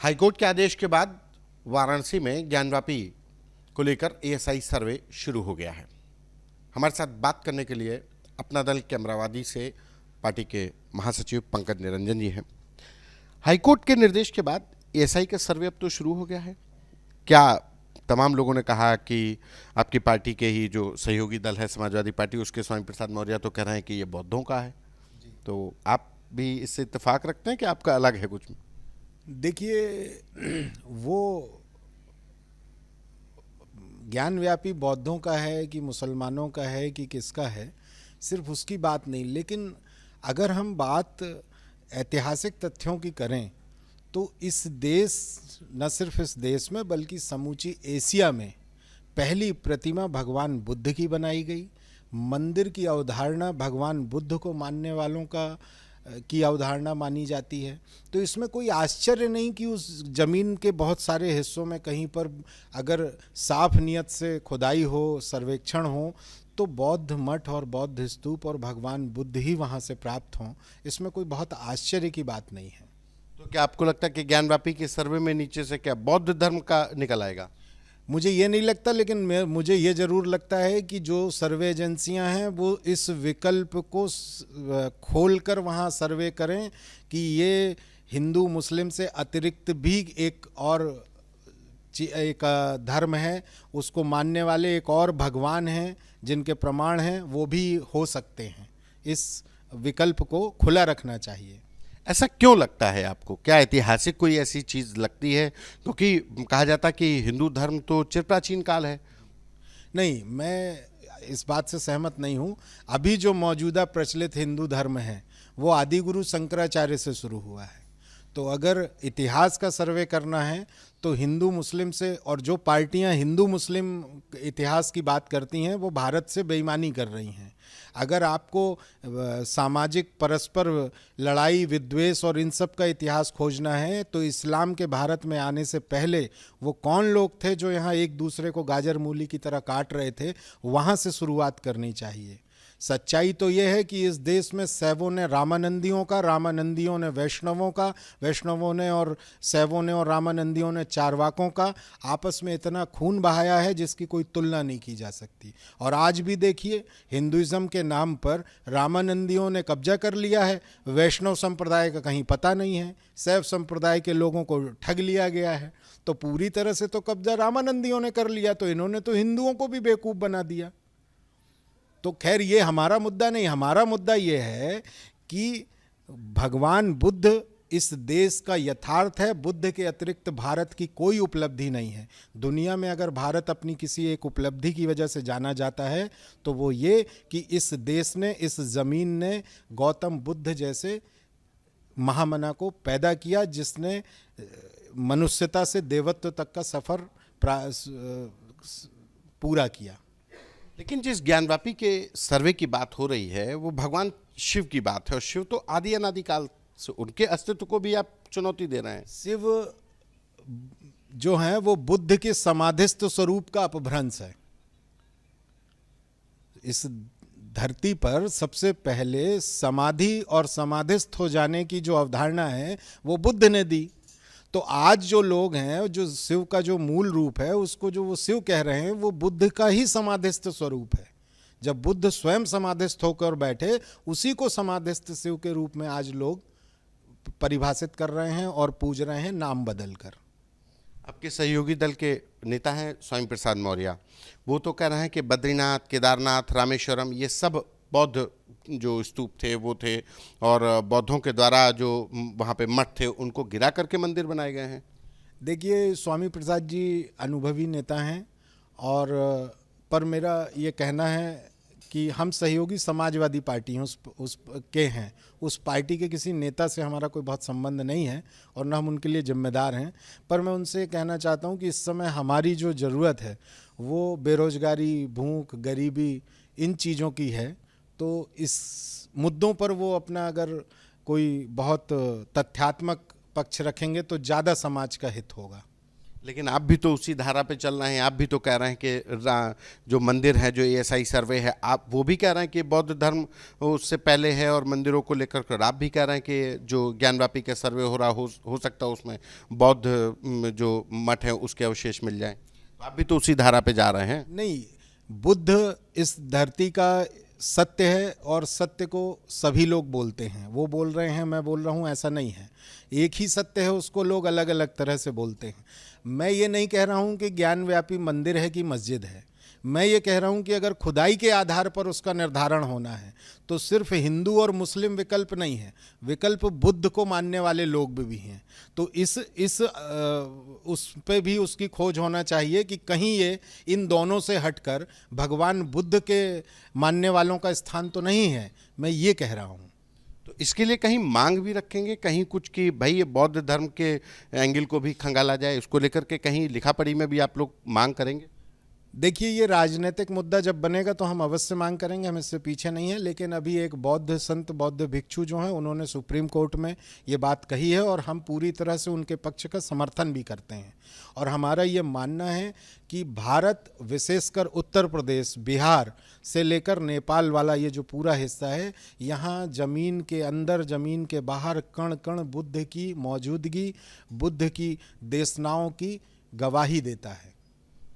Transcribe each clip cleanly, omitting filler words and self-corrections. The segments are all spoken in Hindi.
हाईकोर्ट के आदेश के बाद वाराणसी में ज्ञानवापी को लेकर एएसआई सर्वे शुरू हो गया है। हमारे साथ बात करने के लिए अपना दल के अमरावती से पार्टी के महासचिव पंकज निरंजन जी हैं। हाईकोर्ट के निर्देश के बाद एएसआई का सर्वे अब तो शुरू हो गया है। क्या तमाम लोगों ने कहा कि आपकी पार्टी के ही जो सहयोगी दल है समाजवादी पार्टी, उसके स्वामी प्रसाद मौर्य तो कह रहे हैं कि ये बौद्धों का है, तो आप भी इससे इत्तेफाक रखते हैं कि आपका अलग है कुछ? देखिए, वो ज्ञानव्यापी बौद्धों का है कि मुसलमानों का है कि किसका है, सिर्फ उसकी बात नहीं। लेकिन अगर हम बात ऐतिहासिक तथ्यों की करें तो इस देश, न सिर्फ इस देश में बल्कि समूची एशिया में पहली प्रतिमा भगवान बुद्ध की बनाई गई। मंदिर की अवधारणा भगवान बुद्ध को मानने वालों की अवधारणा मानी जाती है। तो इसमें कोई आश्चर्य नहीं कि उस जमीन के बहुत सारे हिस्सों में कहीं पर अगर साफ नियत से खुदाई हो, सर्वेक्षण हो, तो बौद्ध मठ और बौद्ध स्तूप और भगवान बुद्ध ही वहाँ से प्राप्त हों। इसमें कोई बहुत आश्चर्य की बात नहीं है। तो क्या आपको लगता है कि ज्ञानवापी के सर्वे में नीचे से क्या बौद्ध धर्म का निकल आएगा? मुझे ये नहीं लगता, लेकिन मुझे ये ज़रूर लगता है कि जो सर्वे एजेंसियां हैं वो इस विकल्प को खोलकर वहाँ सर्वे करें कि ये हिंदू मुस्लिम से अतिरिक्त भी एक धर्म है, उसको मानने वाले एक और भगवान हैं जिनके प्रमाण हैं, वो भी हो सकते हैं। इस विकल्प को खुला रखना चाहिए। ऐसा क्यों लगता है आपको? क्या ऐतिहासिक कोई ऐसी चीज़ लगती है? क्योंकि कहा जाता कि हिंदू धर्म तो चिर प्राचीन काल है। नहीं, मैं इस बात से सहमत नहीं हूँ। अभी जो मौजूदा प्रचलित हिंदू धर्म है वो आदि गुरु शंकराचार्य से शुरू हुआ है। तो अगर इतिहास का सर्वे करना है तो हिंदू मुस्लिम से, और जो पार्टियां हिंदू मुस्लिम इतिहास की बात करती हैं वो भारत से बेईमानी कर रही हैं। अगर आपको सामाजिक परस्पर लड़ाई, विद्वेष और इन सब का इतिहास खोजना है तो इस्लाम के भारत में आने से पहले वो कौन लोग थे जो यहाँ एक दूसरे को गाजर मूली की तरह काट रहे थे, वहाँ से शुरुआत करनी चाहिए। सच्चाई तो ये है कि इस देश में शैवों ने रामानंदियों का, रामानंदियों ने वैष्णवों का, वैष्णवों ने और शैवों ने और रामानंदियों ने चारवाकों का आपस में इतना खून बहाया है जिसकी कोई तुलना नहीं की जा सकती। और आज भी देखिए, हिंदुइज्म के नाम पर रामानंदियों ने कब्जा कर लिया है, वैष्णव संप्रदाय का कहीं पता नहीं है, शैव संप्रदाय के लोगों को ठग लिया गया है। तो पूरी तरह से तो कब्जा रामानंदियों ने कर लिया, तो इन्होंने तो हिंदुओं को भी बेवकूफ़ बना दिया। तो खैर ये हमारा मुद्दा नहीं। हमारा मुद्दा ये है कि भगवान बुद्ध इस देश का यथार्थ है। बुद्ध के अतिरिक्त भारत की कोई उपलब्धि नहीं है। दुनिया में अगर भारत अपनी किसी एक उपलब्धि की वजह से जाना जाता है तो वो ये कि इस देश ने, इस ज़मीन ने गौतम बुद्ध जैसे महामना को पैदा किया, जिसने मनुष्यता से देवत्व तक का सफ़र पूरा किया। लेकिन जिस ज्ञानवापी के सर्वे की बात हो रही है वो भगवान शिव की बात है, और शिव तो आदि अनादिकाल से, उनके अस्तित्व को भी आप चुनौती दे रहे हैं। शिव जो है वो बुद्ध के समाधिस्थ स्वरूप का अपभ्रंश है। इस धरती पर सबसे पहले समाधि और समाधिस्थ हो जाने की जो अवधारणा है वो बुद्ध ने दी। तो आज जो लोग हैं, जो शिव का जो मूल रूप है उसको जो वो शिव कह रहे हैं, वो बुद्ध का ही समाधिस्थ स्वरूप है। जब बुद्ध स्वयं समाधिस्थ होकर बैठे, उसी को समाधिस्थ शिव के रूप में आज लोग परिभाषित कर रहे हैं और पूज रहे हैं, नाम बदल कर। आपके सहयोगी दल के नेता हैं स्वामी प्रसाद मौर्य, वो तो कह रहे हैं कि बद्रीनाथ, केदारनाथ, रामेश्वरम ये सब बौद्ध जो स्तूप थे वो थे, और बौद्धों के द्वारा जो वहाँ पे मठ थे उनको गिरा करके मंदिर बनाए गए हैं। देखिए, स्वामी प्रसाद जी अनुभवी नेता हैं, और पर मेरा ये कहना है कि हम सहयोगी समाजवादी पार्टी हैं, उस के हैं। उस पार्टी के किसी नेता से हमारा कोई बहुत संबंध नहीं है और न हम उनके लिए जिम्मेदार हैं। पर मैं उनसे कहना चाहता हूँ कि इस समय हमारी जो ज़रूरत है वो बेरोज़गारी, भूख, गरीबी, इन चीज़ों की है। तो इस मुद्दों पर वो अपना अगर कोई बहुत तथ्यात्मक पक्ष रखेंगे तो ज़्यादा समाज का हित होगा। लेकिन आप भी तो उसी धारा पे चल रहे हैं, आप भी तो कह रहे हैं कि जो मंदिर है, जो एएसआई सर्वे है, आप वो भी कह रहे हैं कि बौद्ध धर्म उससे पहले है, और मंदिरों को लेकर कर आप भी कह रहे हैं कि जो ज्ञानवापी का सर्वे हो रहा हो सकता है उसमें बौद्ध जो मठ है उसके अवशेष मिल जाएं। आप भी तो उसी धारा पे जा रहे हैं। नहीं, बुद्ध इस धरती का सत्य है और सत्य को सभी लोग बोलते हैं। वो बोल रहे हैं, मैं बोल रहा हूँ, ऐसा नहीं है। एक ही सत्य है, उसको लोग अलग अलग तरह से बोलते हैं। मैं ये नहीं कह रहा हूँ कि ज्ञानव्यापी मंदिर है कि मस्जिद है। मैं ये कह रहा हूँ कि अगर खुदाई के आधार पर उसका निर्धारण होना है तो सिर्फ हिंदू और मुस्लिम विकल्प नहीं है, विकल्प बुद्ध को मानने वाले लोग भी हैं। तो उस पे भी उसकी खोज होना चाहिए कि कहीं ये इन दोनों से हटकर भगवान बुद्ध के मानने वालों का स्थान तो नहीं है, मैं ये कह रहा हूँ। तो इसके लिए कहीं मांग भी रखेंगे, कहीं कुछ कि भाई ये बौद्ध धर्म के एंगल को भी खंगाला जाए, इसको लेकर के कहीं लिखा पढ़ी में भी आप लोग मांग करेंगे? देखिए, ये राजनीतिक मुद्दा जब बनेगा तो हम अवश्य मांग करेंगे, हम इससे पीछे नहीं हैं। लेकिन अभी एक बौद्ध संत, बौद्ध भिक्षु जो हैं, उन्होंने सुप्रीम कोर्ट में ये बात कही है और हम पूरी तरह से उनके पक्ष का समर्थन भी करते हैं। और हमारा ये मानना है कि भारत, विशेषकर उत्तर प्रदेश, बिहार से लेकर नेपाल वाला ये जो पूरा हिस्सा है, यहाँ ज़मीन के अंदर, ज़मीन के बाहर कण कण बुद्ध की मौजूदगी, बुद्ध की देशनाओं की गवाही देता है।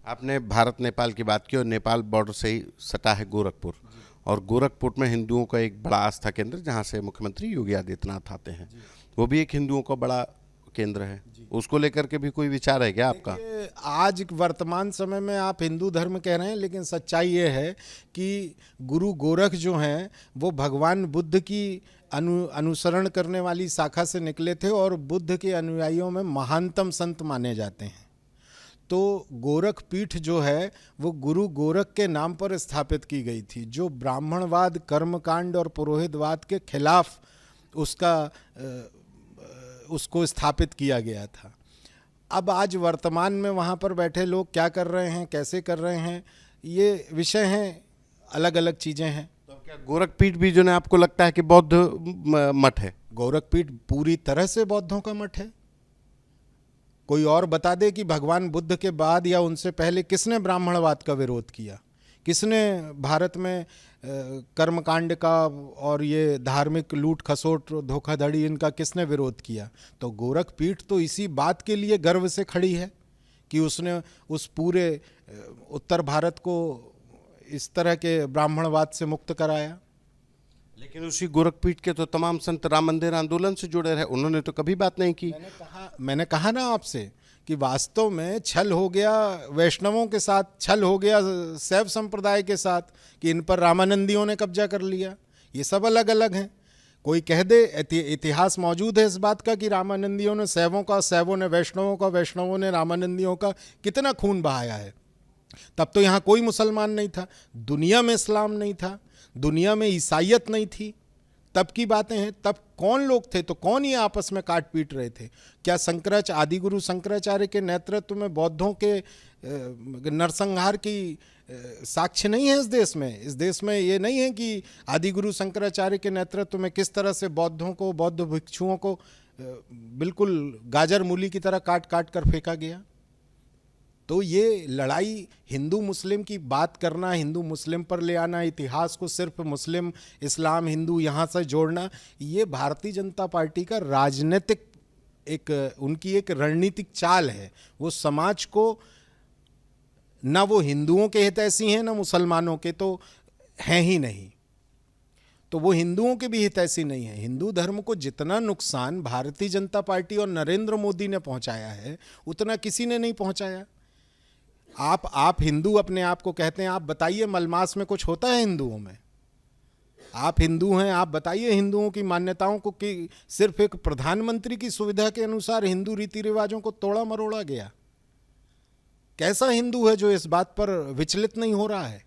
आपने भारत नेपाल की बात की, और नेपाल बॉर्डर से ही सटा है गोरखपुर, और गोरखपुर में हिंदुओं का एक बड़ा आस्था केंद्र जहाँ से मुख्यमंत्री योगी आदित्यनाथ आते हैं, वो भी एक हिंदुओं का बड़ा केंद्र है। उसको लेकर के भी कोई विचार है क्या आपका? आज वर्तमान समय में आप हिंदू धर्म कह रहे हैं, लेकिन सच्चाई ये है कि गुरु गोरख जो हैं वो भगवान बुद्ध की अनुसरण करने वाली शाखा से निकले थे और बुद्ध के अनुयायियों में महानतम संत माने जाते हैं। तो गोरख पीठ जो है वो गुरु गोरख के नाम पर स्थापित की गई थी, जो ब्राह्मणवाद, कर्मकांड और पुरोहितवाद के खिलाफ उसको स्थापित किया गया था। अब आज वर्तमान में वहाँ पर बैठे लोग क्या कर रहे हैं, कैसे कर रहे हैं, ये विषय हैं, अलग अलग चीज़ें हैं। तो क्या गोरखपीठ भी जो है आपको लगता है कि बौद्ध मठ है? गोरखपीठ पूरी तरह से बौद्धों का मठ है। कोई और बता दे कि भगवान बुद्ध के बाद या उनसे पहले किसने ब्राह्मणवाद का विरोध किया, किसने भारत में कर्मकांड का और ये धार्मिक लूट खसोट, धोखाधड़ी, इनका किसने विरोध किया? तो गोरखपीठ तो इसी बात के लिए गर्व से खड़ी है कि उसने उस पूरे उत्तर भारत को इस तरह के ब्राह्मणवाद से मुक्त कराया। लेकिन उसी गोरखपीठ के तो तमाम संत राम मंदिर आंदोलन से जुड़े रहे, उन्होंने तो कभी बात नहीं की। मैंने कहा ना आपसे कि वास्तव में छल हो गया वैष्णवों के साथ, छल हो गया शैव संप्रदाय के साथ कि इन पर रामानंदियों ने कब्जा कर लिया। ये सब अलग अलग हैं। कोई कह दे, इतिहास मौजूद है इस बात का कि रामानंदियों ने शैवों का, शैवों ने वैष्णवों का, वैष्णवों ने रामानंदियों का कितना खून बहाया है। तब तो यहाँ कोई मुसलमान नहीं था, दुनिया में इस्लाम नहीं था, दुनिया में ईसाइयत नहीं थी। तब की बातें हैं। तब कौन लोग थे, तो कौन ये आपस में काट पीट रहे थे? क्या आदिगुरु शंकराचार्य के नेतृत्व में बौद्धों के नरसंहार की साक्ष्य नहीं है इस देश में? इस देश में ये नहीं है कि आदिगुरु शंकराचार्य के नेतृत्व में किस तरह से बौद्धों को, बौद्ध भिक्षुओं को बिल्कुल गाजर मूली की तरह काट काट कर फेंका गया। तो ये लड़ाई, हिंदू मुस्लिम की बात करना, हिंदू मुस्लिम पर ले आना, इतिहास को सिर्फ मुस्लिम, इस्लाम, हिंदू यहाँ से जोड़ना, ये भारतीय जनता पार्टी का राजनीतिक उनकी एक रणनीतिक चाल है। वो समाज को, ना वो हिंदुओं के हितैषी हैं ना मुसलमानों के तो हैं ही नहीं, तो वो हिंदुओं के भी हितैषी नहीं है। हिंदू धर्म को जितना नुकसान भारतीय जनता पार्टी और नरेंद्र मोदी ने पहुंचाया है उतना किसी ने नहीं पहुंचाया। आप हिंदू अपने आप को कहते हैं, आप बताइए मलमास में कुछ होता है हिंदुओं में? आप हिंदू हैं, आप बताइए हिंदुओं की मान्यताओं को कि सिर्फ एक प्रधानमंत्री की सुविधा के अनुसार हिंदू रीति रिवाजों को तोड़ा मरोड़ा गया। कैसा हिंदू है जो इस बात पर विचलित नहीं हो रहा है?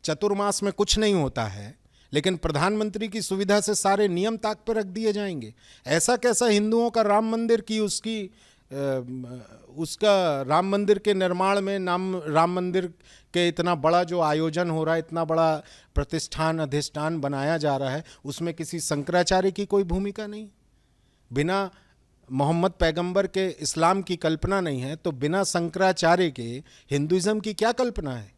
चतुर्मास में कुछ नहीं होता है, लेकिन प्रधानमंत्री की सुविधा से सारे नियम ताक पर रख दिए जाएंगे। ऐसा कैसा हिंदुओं का राम मंदिर की उसका राम मंदिर के निर्माण में, राम मंदिर के इतना बड़ा जो आयोजन हो रहा है, इतना बड़ा प्रतिष्ठान अधिष्ठान बनाया जा रहा है, उसमें किसी शंकराचार्य की कोई भूमिका नहीं? बिना मोहम्मद पैगंबर के इस्लाम की कल्पना नहीं है, तो बिना शंकराचार्य के हिंदुइज्म की क्या कल्पना है?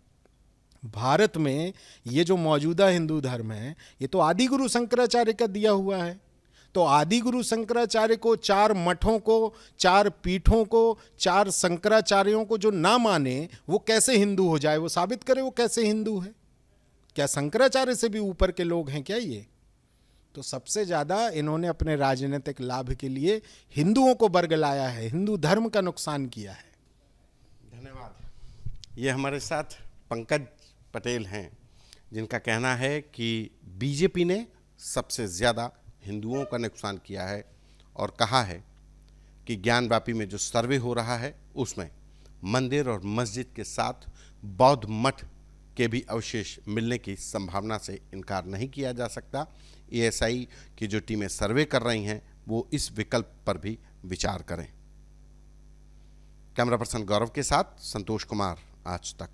भारत में ये जो मौजूदा हिंदू धर्म है, ये तो आदि गुरु शंकराचार्य का दिया हुआ है। तो आदि गुरु शंकराचार्य को, 4 मठों को, 4 पीठों को, 4 शंकराचार्यों को जो ना माने, वो कैसे हिंदू हो जाए? वो साबित करे वो कैसे हिंदू है। क्या शंकराचार्य से भी ऊपर के लोग हैं क्या ये? तो सबसे ज्यादा इन्होंने अपने राजनीतिक लाभ के लिए हिंदुओं को बरगलाया है, हिंदू धर्म का नुकसान किया है। धन्यवाद। ये हमारे साथ पंकज पटेल हैं, जिनका कहना है कि बीजेपी ने सबसे ज़्यादा हिंदुओं का नुकसान किया है और कहा है कि ज्ञानवापी में जो सर्वे हो रहा है उसमें मंदिर और मस्जिद के साथ बौद्ध मठ के भी अवशेष मिलने की संभावना से इनकार नहीं किया जा सकता। एएसआई की जो टीमें सर्वे कर रही हैं वो इस विकल्प पर भी विचार करें। कैमरा पर्सन गौरव के साथ संतोष कुमार, आज तक।